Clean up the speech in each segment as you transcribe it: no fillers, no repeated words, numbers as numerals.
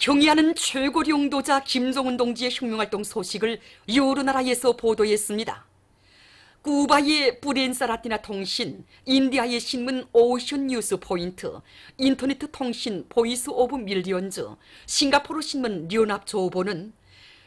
경의하는 최고 용도자 김정은 동지의 혁명활동 소식을 여러 나라에서 보도했습니다. 쿠바의 프렌사-라티나 통신, 인디아의 신문 오션 뉴스 포인트, 인터넷 통신 보이스 오브 밀리언즈, 싱가포르 신문 연합조보는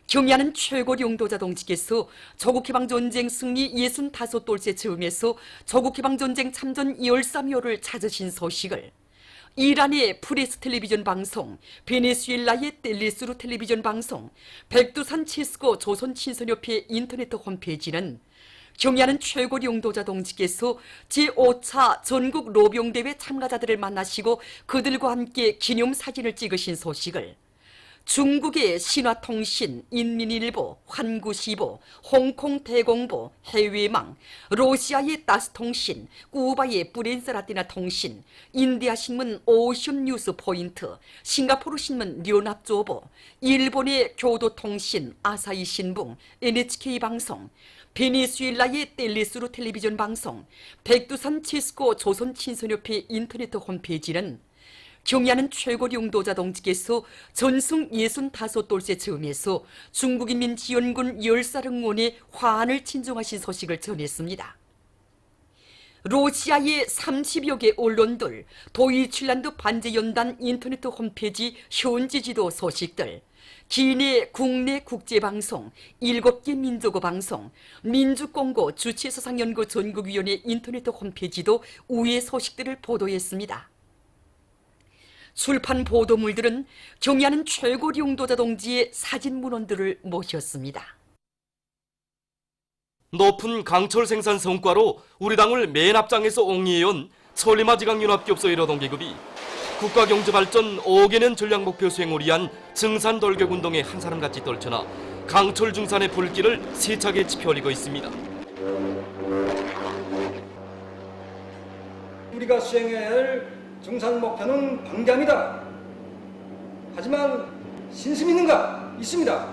경의하는 최고 용도자 동지께서 조국해방전쟁 승리 65돌째 즈음에서 조국해방전쟁 참전 13호를 찾으신 소식을 이란의 프레스 텔레비전 방송, 베네수엘라의 텔레스루 텔레비전 방송, 백두산 체스코 조선 친선협회 인터넷 홈페이지는 경의하는 최고 용도자 동지께서 제5차 전국 로병대회 참가자들을 만나시고 그들과 함께 기념사진을 찍으신 소식을 중국의 신화통신, 인민일보, 환구시보, 홍콩 대공보, 해외망, 러시아의 따스통신, 쿠바의 프렌사-라티나 통신, 인디아 신문 오션 뉴스 포인트, 싱가포르 신문 연합조보, 일본의 교도통신, 아사히 신봉, NHK 방송, 베네수엘라의 텔레스루 텔레비전 방송, 백두산 체스코 조선 친선협회 인터넷 홈페이지는 경의하는 최고 용도자 동지께서 전승 65돌째 즈음에서 중국인민지원군 열사령원에 화환을 친정하신 소식을 전했습니다. 러시아의 30여 개 언론들, 도이칠란드 반제연단 인터넷 홈페이지 현지 지도 소식들, 기내 국내 국제방송, 7개 민족어 방송, 민주공고 주체서상연구 전국위원회 인터넷 홈페이지도 우회 소식들을 보도했습니다. 출판 보도물들은 경의하는 최고 용도자 동지의 사진 문헌들을 모셨습니다. 높은 강철 생산 성과로 우리 당을 맨 앞장에서 옹이해온 천리마지강연합기업소의 노동계급이 국가경제발전 5개년 전략목표 수행을 위한 증산돌격운동에 한 사람같이 떨쳐나 강철 중산의 불길을 세차게 지펴올리고 있습니다. 우리가 수행해야 할 중산 목표는 방대합니다. 하지만 신심 있는가? 있습니다.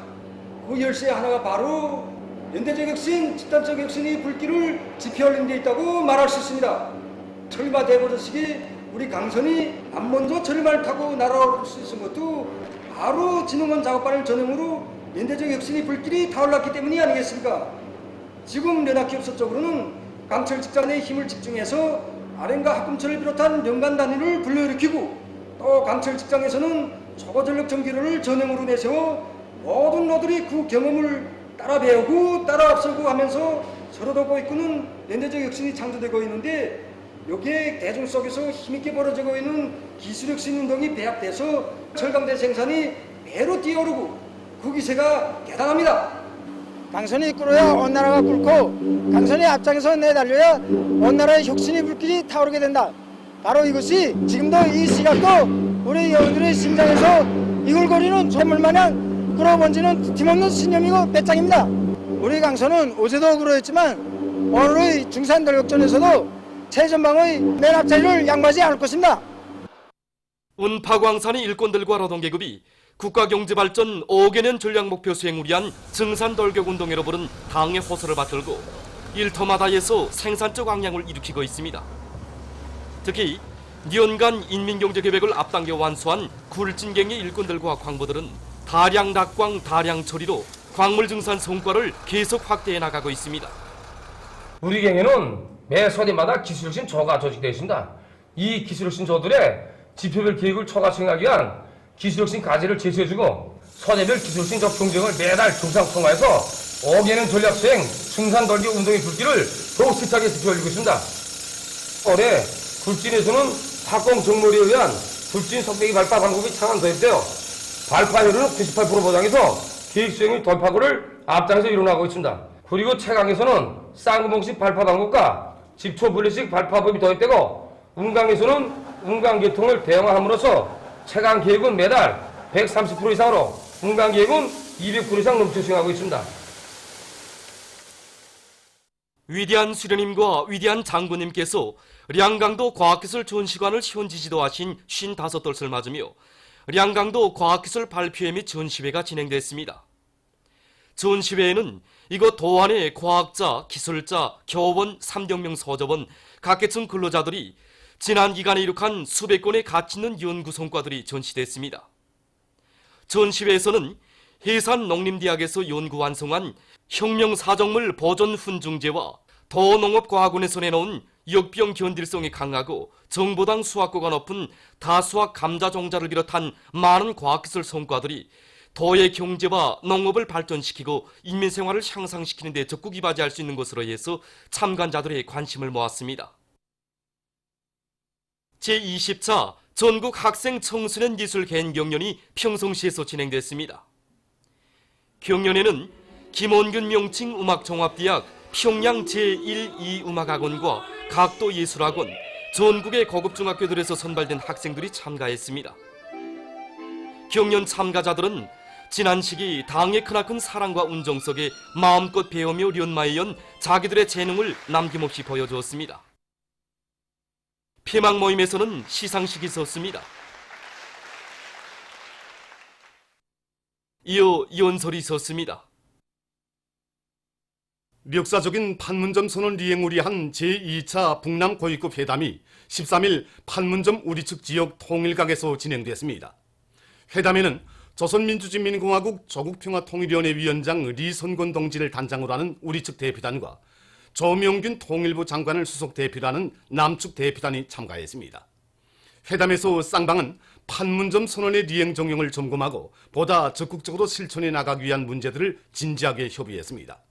그 열쇠 하나가 바로 연대적 혁신, 집단적 혁신의 불길을 지펴올린 데 있다고 말할 수 있습니다. 천리마 대보자식이 우리 강선이 안 먼저 천리마를 타고 날아올 수 있은 것도 바로 진흥원 작업반을 전형으로 연대적 혁신의 불길이 타올랐기 때문이 아니겠습니까? 지금 연합기업소 쪽으로는 강철 직전에 힘을 집중해서 아랭과 합금철을 비롯한 연간 단위를 불러일으키고 또 강철 직장에서는 초고전력 전기료를 전형으로 내세워 모든 노들이 그 경험을 따라 배우고 따라 앞서고 하면서 서로 돕고 이끄는 연대적 혁신이 창조되고 있는데 여기에 대중 속에서 힘있게 벌어지고 있는 기술혁신 운동이 배합돼서 철강대 생산이 배로 뛰어오르고 그 기세가 대단합니다. 강선이 이끌어야 온 나라가 꿇고 강선이 앞장에서 내달려야 온 나라의 혁신의 불길이 타오르게 된다. 바로 이것이 지금도 이 시각도 우리 여러분들의 심장에서 이글거리는 촛물마냥 끌어번지는 팀없는 신념이고 배짱입니다. 우리 강선은 어제도 그러했지만 오늘의 중산돌격전에서도 최전방의 맨 앞자리를 양보하지 않을 것입니다. 은파광산의 일꾼들과 노동계급이 국가경제발전 5개년 전략목표 수행을 위한 증산돌격운동회로 부른 당의 호소를 받들고 일터마다에서 생산적 왕량을 일으키고 있습니다. 특히 니언간 인민경제계획을 앞당겨 완수한 굴진갱의 일꾼들과 광부들은 다량 낙광, 다량 처리로 광물 증산 성과를 계속 확대해 나가고 있습니다. 우리 경에는 매 소대마다 기술혁신 조가 조직되어 있습니다. 이 기술혁신 조들의 지표별 계획을 초과 수행하기 위한 기술혁신 과제를 제시해주고 소대별 기술혁신 적 경쟁을 매달 정상 통과해서 5개년 전략 수행 중산돌격 운동의 불길을 더욱 세차게 지펴올리고 있습니다. 올해 굴진에서는 학공 정몰에 의한 굴진 석배기 발파 방법이 차관 도입되어 발파율은 98% 보장해서 계획 수행의 돌파구를 앞장에서 이뤄나가고 있습니다. 그리고 최강에서는 쌍구봉식 발파 방법과 집초 분리식 발파법이 도입되고 운강에서는 운강 계통을 대형화함으로써 최강 계획은 매달 130% 이상으로 운강 계획은 200% 이상 넘쳐 수행하고 있습니다. 위대한 수련님과 위대한 장군님께서 량강도 과학기술 전시관을 현지 지도하신 55돌을 맞으며 량강도 과학기술 발표회 및 전시회가 진행됐습니다. 전시회에는 이곳 도안의 과학자, 기술자, 교원, 3경명 서적원, 각계층 근로자들이 지난 기간에 이룩한 수백 건의 가치 있는 연구 성과들이 전시됐습니다. 전시회에서는 해산농림대학에서 연구 완성한 혁명사정물 보존 훈증제와 더농업과학원에서 내놓은 역병 견딜성이 강하고 정보당 수확고가 높은 다수학 감자 종자를 비롯한 많은 과학기술 성과들이 도의 경제와 농업을 발전시키고 인민생활을 향상시키는 데 적극 이바지할 수 있는 것으로 해서 참관자들의 관심을 모았습니다. 제20차 전국 학생 청소년 예술 개인 경연이 평성시에서 진행됐습니다. 경연에는 김원균 명칭 음악종합대학 평양 제1, 2음악학원과 각도 예술학원, 전국의 고급 중학교들에서 선발된 학생들이 참가했습니다. 경연 참가자들은 지난 시기 당의 크나큰 사랑과 운정 속에 마음껏 배우며 연마에 연 자기들의 재능을 남김없이 보여주었습니다. 폐막 모임에서는 시상식이 있었습니다. 이어 연설이 있었습니다. 역사적인 판문점 선언 리행을 위한 제2차 북남 고위급 회담이 13일 판문점 우리 측 지역 통일각에서 진행됐습니다. 회담에는 조선민주주의인민공화국 조국평화통일위원회 위원장 리선권 동지를 단장으로 하는 우리 측 대표단과 조명균 통일부 장관을 수석 대표로 하는 남측 대표단이 참가했습니다. 회담에서 쌍방은 판문점 선언의 리행 정용을 점검하고 보다 적극적으로 실천해 나가기 위한 문제들을 진지하게 협의했습니다.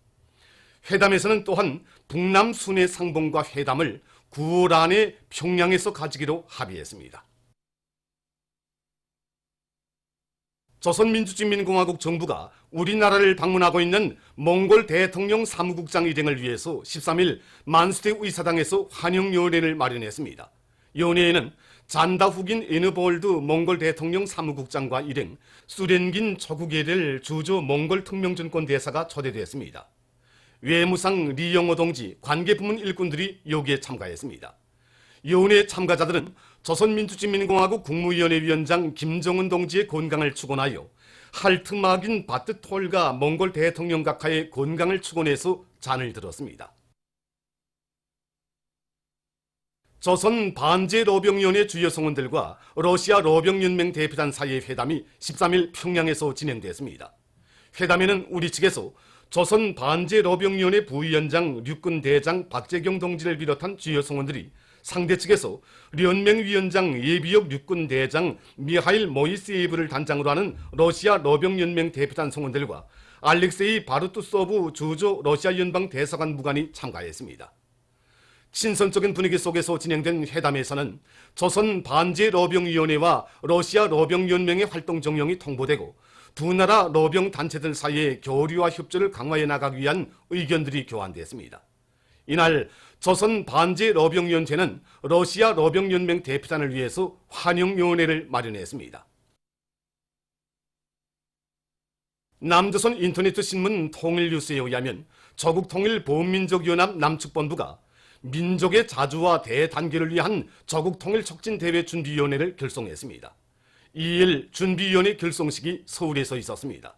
회담에서는 또한 북남 순회 상봉과 회담을 9월 안에 평양에서 가지기로 합의했습니다. 조선민주주의인민공화국 정부가 우리나라를 방문하고 있는 몽골 대통령 사무국장 일행을 위해서 13일 만수대 의사당에서 환영연회를 마련했습니다. 연회에는 잔다후긴 에너볼드 몽골 대통령 사무국장과 일행, 수렌긴 조국예를 주조 몽골 특명전권 대사가 초대됐습니다. 외무상 리영호 동지, 관계부문 일꾼들이 여기에 참가했습니다. 연회 참가자들은 조선민주주의인민공화국 국무위원회 위원장 김정은 동지의 건강을 축원하여 할트마긴 바트톨가 몽골 대통령 각하의 건강을 축원해서 잔을 들었습니다. 조선 반제 러병위원회 주요 성원들과 러시아 러병연맹 대표단 사이의 회담이 13일 평양에서 진행됐습니다. 회담에는 우리 측에서 조선 반제 러병위원회 부위원장 육군대장 박재경 동지를 비롯한 주요 성원들이, 상대 측에서 연맹위원장 예비역 육군대장 미하일 모이세예브를 단장으로 하는 러시아 러병연맹 대표단 성원들과 알렉세이 바르투소브 주조 러시아 연방 대사관 무관이 참가했습니다. 친선적인 분위기 속에서 진행된 회담에서는 조선 반제 러병위원회와 러시아 러병연맹의 활동 정령이 통보되고 두 나라 러병 단체들 사이의 교류와 협조를 강화해 나가기 위한 의견들이 교환됐습니다. 이날 조선 반제 러병위원회는 러시아 러병연맹 대표단을 위해서 환영연회를 마련했습니다. 남조선 인터넷 신문 통일뉴스에 의하면 조국통일보훈민족연합 남측본부가 민족의 자주와 대단결을 위한 조국통일촉진대회 준비위원회를 결성했습니다. 2일 준비위원회 결성식이 서울에서 있었습니다.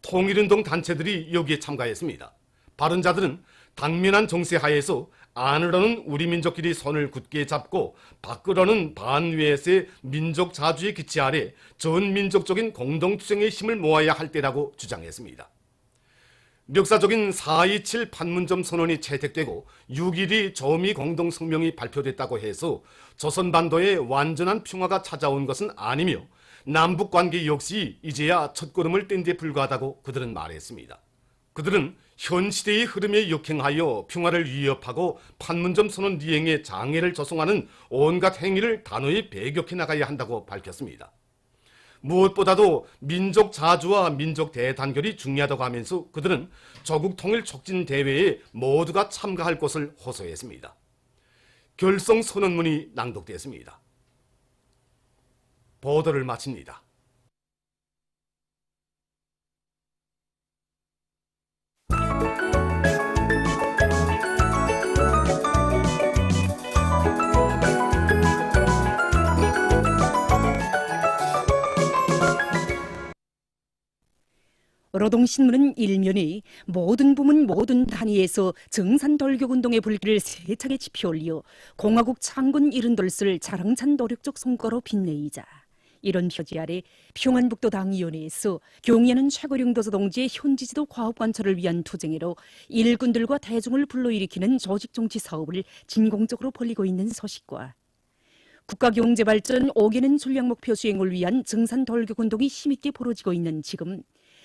통일운동 단체들이 여기에 참가했습니다. 발언자들은 당면한 정세 하에서 안으로는 우리 민족끼리 손을 굳게 잡고 밖으로는 반외세 민족 자주의 기치 아래 전민족적인 공동투쟁의 힘을 모아야 할 때라고 주장했습니다. 역사적인 4.27 판문점 선언이 채택되고 6.12 조미 공동성명이 발표됐다고 해서 조선반도에 완전한 평화가 찾아온 것은 아니며 남북관계 역시 이제야 첫걸음을 뗀 데 불과하다고 그들은 말했습니다. 그들은 현 시대의 흐름에 역행하여 평화를 위협하고 판문점 선언 이행에 장애를 조성하는 온갖 행위를 단호히 배격해 나가야 한다고 밝혔습니다. 무엇보다도 민족 자주와 민족 대단결이 중요하다고 하면서 그들은 조국 통일 촉진 대회에 모두가 참가할 것을 호소했습니다. 결성 선언문이 낭독됐습니다. 보도를 마칩니다. 노동신문은 일면이 모든 부문 모든 단위에서 정산돌격운동의 불길을 세차게 지펴올려 공화국 창군 이른돌을 자랑찬 노력적 성과로 빛내이자 이런 표지 아래 평안북도 당위원회에서 경야는 최고령도서 동지의 현지지도 과업관철을 위한 투쟁으로 일꾼들과 대중을 불러일으키는 조직정치 사업을 진공적으로 벌이고 있는 소식과 국가경제발전 5개년 전략목표 수행을 위한 증산돌격운동이 힘있게 벌어지고 있는 지금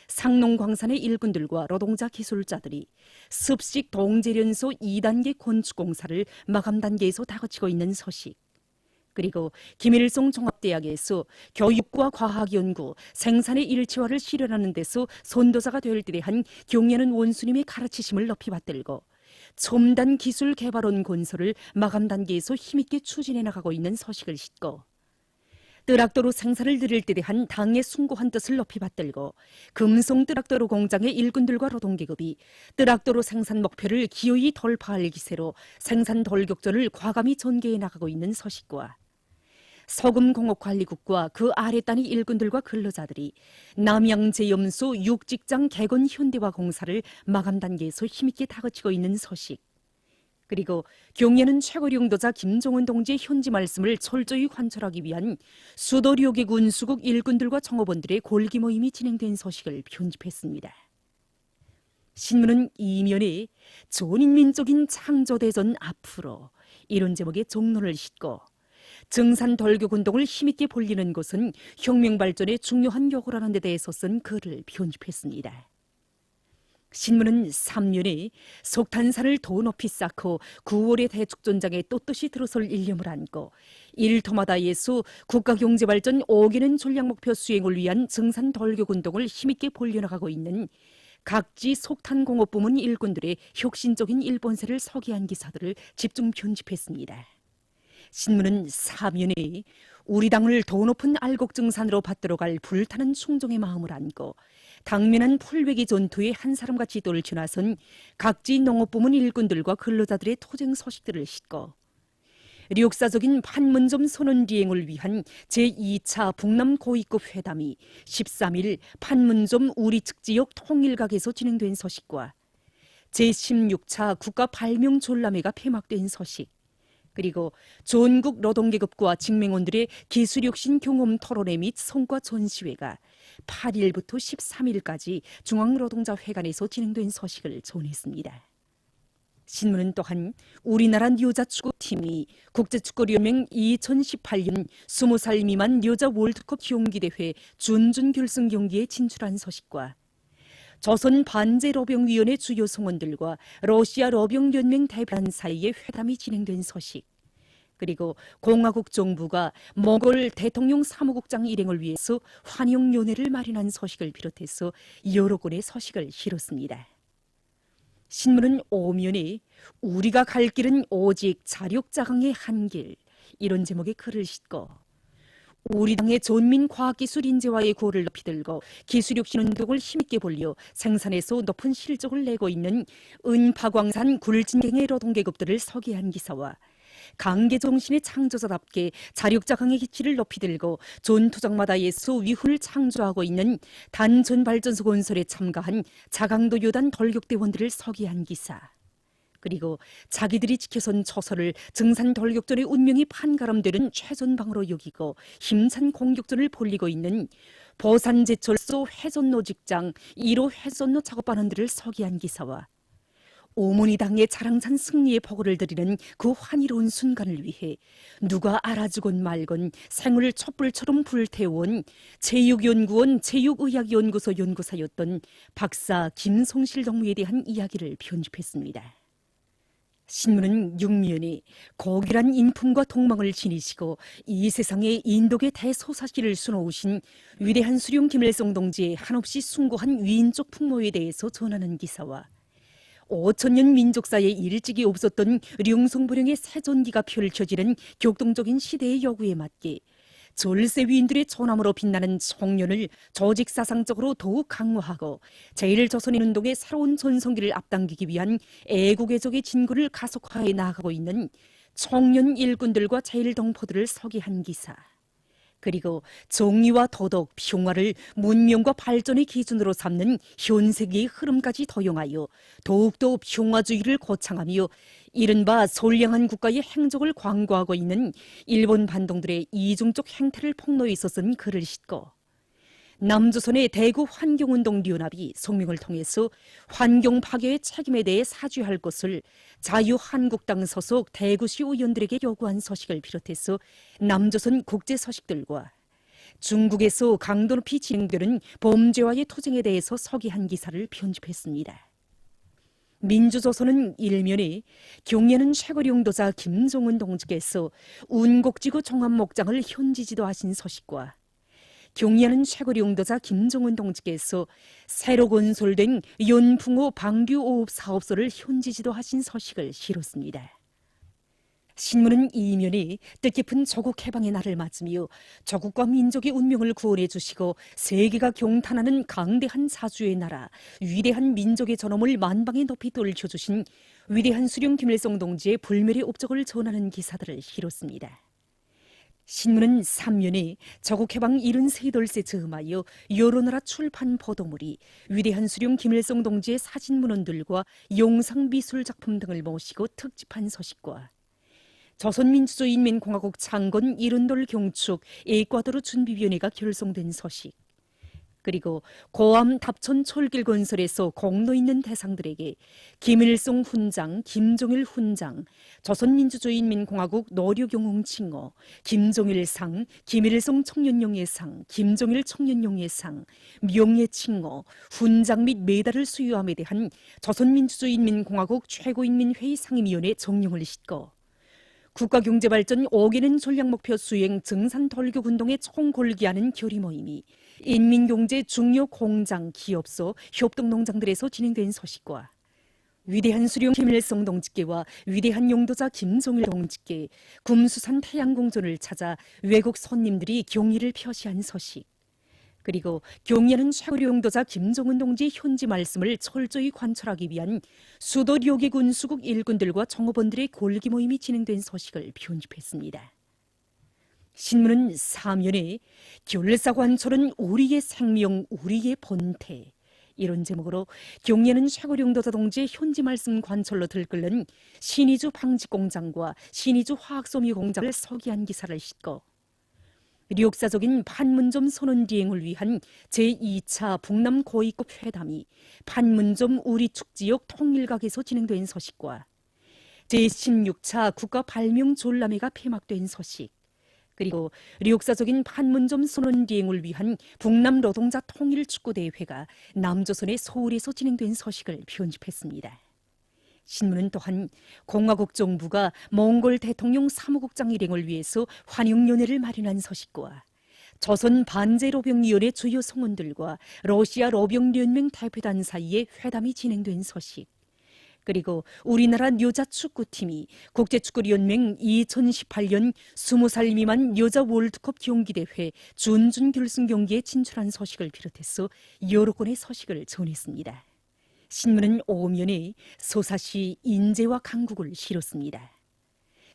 상농광산의 일꾼들과 노동자 기술자들이 습식 동제련소 2단계 건축공사를 마감 단계에서 다그치고 있는 소식, 그리고 김일성 종합대학에서 교육과 과학연구, 생산의 일체화를 실현하는 데서 선도사가 될 때 대한 경야는 원수님의 가르치심을 높이 받들고 첨단 기술 개발원 건설을 마감 단계에서 힘있게 추진해 나가고 있는 소식을 싣고 뜨락도로 생산을 늘릴 때 대한 당의 숭고한 뜻을 높이 받들고 금송 뜨락도로 공장의 일꾼들과 노동계급이 뜨락도로 생산 목표를 기어이 돌파할 기세로 생산 돌격전을 과감히 전개해 나가고 있는 소식과 서금공업관리국과 그 아래단위 일꾼들과 근로자들이 남양제염소 6직장 개건 현대화 공사를 마감 단계에서 힘있게 다그치고 있는 소식, 그리고 경야는 최고령도자 김종원 동지의 현지 말씀을 철저히 관철하기 위한 수도 료계 군수국 일꾼들과 정업원들의 골기 모임이 진행된 소식을 편집했습니다. 신문은 이면에 전인민족인 창조대전 앞으로 이런 제목의 종론을 싣고 증산돌격운동을 힘있게 벌리는 것은 혁명발전에 중요한 요구라는 데 대해서 쓴 글을 편집했습니다. 신문은 3년에 석탄산을 더 높이 쌓고 9월의 대축전장에 떳떳이 들어설 일념을 안고 일터마다에서 국가경제발전 5개년 전략목표 수행을 위한 증산돌격운동을 힘있게 벌려나가고 있는 각지 석탄공업부문 일꾼들의 혁신적인 일본세를 소개한 기사들을 집중 편집했습니다. 신문은 사면에 우리 당을 더 높은 알곡증산으로 받들어갈 불타는 충정의 마음을 안고 당면한 풀베기 전투에 한 사람같이 떨쳐나선 각지 농업부문 일꾼들과 근로자들의 투쟁 소식들을 싣고 역사적인 판문점 선언 비행을 위한 제2차 북남 고위급 회담이 13일 판문점 우리측지역 통일각에서 진행된 소식과 제16차 국가 발명 졸라매가 폐막된 소식, 그리고 전국 노동계급과 직맹원들의 기술혁신 경험 토론회 및 성과 전시회가 8일부터 13일까지 중앙노동자회관에서 진행된 소식을 전했습니다. 신문은 또한 우리나라 여자축구팀이 국제축구연맹 2018년 20살 미만 여자 월드컵 경기대회 준결승 경기에 진출한 소식과 조선 반제로병위원회 주요 성원들과 러시아 러병연맹 대변인 사이의 회담이 진행된 소식, 그리고 공화국 정부가 몽골 대통령 사무국장 일행을 위해서 환영연회를 마련한 소식을 비롯해서 여러 건의 소식을 실었습니다. 신문은 오면에 우리가 갈 길은 오직 자력자강의 한 길, 이런 제목의 글을 싣고 우리 당의 전민과학기술 인재와의 고를 높이 들고 기술혁신 운동을 힘있게 벌려 생산에서 높은 실적을 내고 있는 은파광산 굴진갱의 노동계급들을 소개한 기사와 강계정신의 창조자답게 자력자강의 기치를 높이 들고 전투장마다에서 위훈을 창조하고 있는 단전발전소 건설에 참가한 자강도 요단 돌격대원들을 소개한 기사, 그리고 자기들이 지켜선 초소를 증산돌격전의 운명이 판가름되는 최전방으로 여기고 힘찬 공격전을 벌이고 있는 보산제철소 회전로 직장 1호 회전로 작업반원들을 소개한 기사와 오모니 당의 자랑찬 승리의 보고를 드리는 그 환희로운 순간을 위해 누가 알아주건 말건 생을 촛불처럼 불태워온 체육연구원 체육의학연구소 연구사였던 박사 김송실 동무에 대한 이야기를 편집했습니다. 신문은 6면에 고결한 인품과 동망을 지니시고 이 세상에 인독의 대소사실을 수놓으신 위대한 수령 김일성 동지의 한없이 숭고한 위인적 풍모에 대해서 전하는 기사와 5천년 민족사에 일찍이 없었던 룡송보령의 새전기가 펼쳐지는 격동적인 시대의 요구에 맞게 절세 위인들의 존함으로 빛나는 청년을 조직사상적으로 더욱 강화하고 제1조선인운동의 새로운 전성기를 앞당기기 위한 애국애적의 진군을 가속화해 나아가고 있는 청년 일꾼들과 제1동포들을 소개한 기사, 그리고 정의와 도덕, 평화를 문명과 발전의 기준으로 삼는 현세기의 흐름까지 도용하여 더욱더 평화주의를 거창하며 이른바 선량한 국가의 행적을 광고하고 있는 일본 반동들의 이중적 행태를 폭로해 있었은 글을 싣고 남조선의 대구 환경운동연합이 성명을 통해서 환경 파괴의 책임에 대해 사죄할 것을 자유한국당 소속 대구시 의원들에게 요구한 소식을 비롯해서 남조선 국제 소식들과 중국에서 강도 높이 진행되는 범죄와의 투쟁에 대해서 서기한 기사를 편집했습니다. 민주조선은 일면에 경례는 최고령도자 김정은 동지께서 운곡지구 종합목장을 현지 지도하신 소식과 경례하는 최고령도자 김정은 동지께서 새로 건설된 연풍호 방류오업 사업소를 현지 지도하신 소식을 실었습니다. 신문은 이면에 뜻깊은 조국 해방의 날을 맞으며 조국과 민족의 운명을 구원해 주시고 세계가 경탄하는 강대한 자주의 나라, 위대한 민족의 전엄을 만방에 높이 떨쳐주신 위대한 수령 김일성 동지의 불멸의 업적을 전하는 기사들을 실었습니다. 신문은 3면에 조국 해방 73돌세 즈음하여 여러 나라 출판 보도물이 위대한 수령 김일성 동지의 사진문헌들과 영상미술작품 등을 모시고 특집한 소식과 조선민주주의인민공화국 창건 70돌 경축 에콰도르 준비위원회가 결성된 소식, 그리고 고암 답천 철길 건설에서 공로 있는 대상들에게 김일성 훈장, 김정일 훈장, 조선민주주의인민공화국 노력영웅 칭호, 김정일상, 김일성 청년영예상, 김정일 청년영예상, 명예칭호, 훈장 및 메달을 수여함에 대한 조선민주주의인민공화국 최고인민회의 상임위원회 정령을 싣고 국가경제발전 5개년 전략목표 수행 증산돌격운동에 총골기하는 결의모임이 인민경제 중요 공장, 기업소, 협동농장들에서 진행된 소식과 위대한 수령 김일성 동지께와 위대한 용도자 김정일 동지께 금수산 태양궁전을 찾아 외국 손님들이 경의를 표시한 소식, 그리고 경례하는 최고령도자 김정은 동지의 현지 말씀을 철저히 관철하기 위한 수도 료계 군수국 일군들과 정호원들의 골기 모임이 진행된 소식을 편집했습니다. 신문은 3면에 결사관철은 우리의 생명, 우리의 본태, 이런 제목으로 경례하는 최고령도자 동지의 현지 말씀 관철로 들끓는 신의주 방직공장과 신의주 화학소미 공장을 서기한 기사를 싣고 역사적인 판문점 선언 비행을 위한 제2차 북남 고위급 회담이 판문점 우리축지역 통일각에서 진행된 소식과 제16차 국가 발명 졸라매가 폐막된 소식, 그리고 역사적인 판문점 선언 비행을 위한 북남 노동자 통일축구대회가 남조선의 서울에서 진행된 소식을 편집했습니다. 신문은 또한 공화국 정부가 몽골 대통령 사무국장 일행을 위해서 환영연회를 마련한 소식과 조선 반제로병위원회 주요 성원들과 러시아 로병연맹 대표단 사이에 회담이 진행된 소식, 그리고 우리나라 여자축구팀이 국제축구연맹 2018년 20살 미만 여자 월드컵 경기대회 준결승 경기에 진출한 소식을 비롯해서 여러 건의 소식을 전했습니다. 신문은 5면에 서사시 인재와 강국을 실었습니다.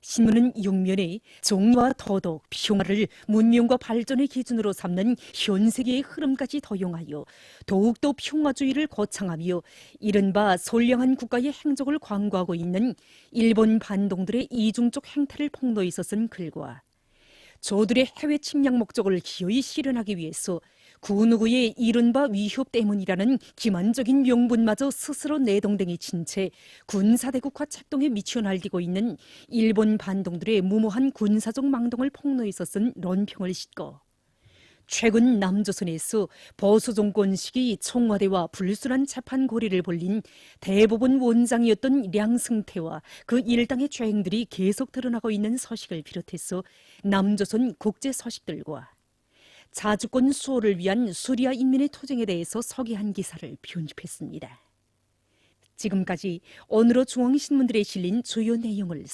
신문은 6면에 정의와 도덕, 평화를 문명과 발전의 기준으로 삼는 현세계의 흐름까지 도용하여 더욱더 평화주의를 거창하며 이른바 선량한 국가의 행적을 광고하고 있는 일본 반동들의 이중적 행태를 폭로해 있었은 글과 저들의 해외 침략 목적을 기어이 실현하기 위해서 그 누구의 이른바 위협 때문이라는 기만적인 명분마저 스스로 내동댕이 친 채 군사대국화 책동에 미쳐 날뛰고 있는 일본 반동들의 무모한 군사적 망동을 폭로해 있었은 론평을 싣고 최근 남조선에서 보수 정권 시기 청와대와 불순한 재판 고리를 벌린 대법원 원장이었던 량승태와 그 일당의 죄행들이 계속 드러나고 있는 소식을 비롯해서 남조선 국제 소식들과 자주권 수호를 위한 수리아 인민의 투쟁에 대해서 서기한 기사를 편집했습니다. 지금까지 오늘의 중앙신문들에 실린 주요 내용을